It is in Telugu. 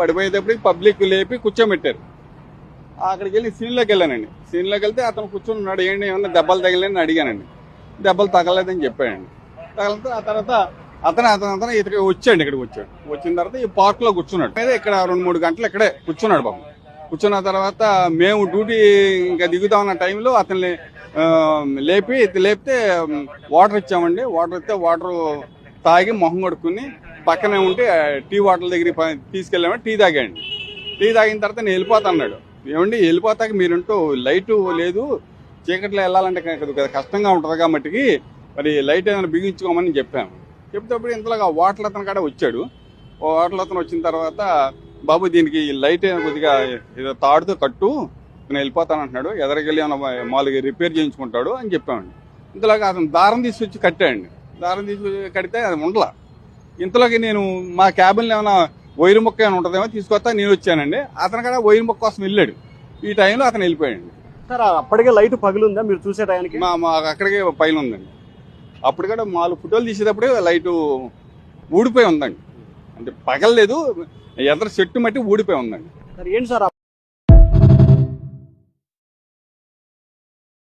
పడిపోయేటప్పటికి పబ్లిక్ లేపి కూర్చోబెట్టారు. అక్కడికి వెళ్ళి సీన్లోకి వెళ్ళానండి. సీన్లోకి వెళ్తే అతను కూర్చొని ఉన్నాడు. ఏంటి ఏమన్నా దెబ్బలు తగిలేని అడిగానండి. దెబ్బలు తగలేదని చెప్పాడండి. తగిలితే ఆ తర్వాత అతను ఇక్కడికి వచ్చాడు. ఇక్కడికి వచ్చాడు. వచ్చిన తర్వాత ఈ పార్క్ లో కూర్చున్నాడు. అయితే ఇక్కడ 2-3 గంటలు ఇక్కడే కూర్చున్నాడు బాబు. కూర్చున్న తర్వాత మేము డ్యూటీ ఇంకా దిగుతామన్న టైంలో అతన్ని లేపితే వాటర్ ఇచ్చామండి. వాటర్ ఇస్తే వాటర్ తాగి మొహం కొడుకుని పక్కనే ఉంటే టీ వాటర్ దగ్గరికి తీసుకెళ్ళామంటే టీ తాగాండి. టీ తాగిన తర్వాత నేను వెళ్ళిపోతాన్నాడు. ఏమండి వెళ్ళిపోతాక మీరుంటూ లైటు లేదు, చీకట్లో వెళ్ళాలంటే కష్టంగా ఉంటుంది కాబట్టి మరి లైట్ ఏదైనా బిగించుకోమని చెప్పాము. చెప్తేప్పుడు ఇంతలాగా వాటర్ అతను కాడ వచ్చాడు. వాటర్ అతను వచ్చిన తర్వాత బాబు దీనికి లైట్ కొద్దిగా ఏదో తాడుతో కట్టు, నేను వెళ్ళిపోతాను అంటున్నాడు. ఎదరికెళ్ళి మామూలుగా రిపేర్ చేయించుకుంటాడు అని చెప్పామండి. ఇంతలాగా అతను దారం తీసుకొచ్చి కట్టాడండి. దారం తీసుకొచ్చి కడితే అది ఉండలా. ఇంతలోకి నేను మా క్యాబిన్లో ఏమైనా వైరు మొక్క ఏమైనా ఉంటుందేమో తీసుకొస్తా నేను వచ్చానండి. అతను కూడా వైరు మొక్క కోసం వెళ్ళాడు. ఈ టైంలో అతను వెళ్ళిపోయాడు. సార్ అప్పటికే లైట్ పగిలిందా మీరు చూసే టైంకి? మా అక్కడికే పైన ఉందండి. అప్పుడు కూడా 4 ఫోటోలు తీసేటప్పుడే లైటు ఊడిపోయి ఉందండి. అంటే పగలలేదు, ఎదర చెట్టు మట్టి ఊడిపోయి ఉందండి. సార్ ఏంటి సార్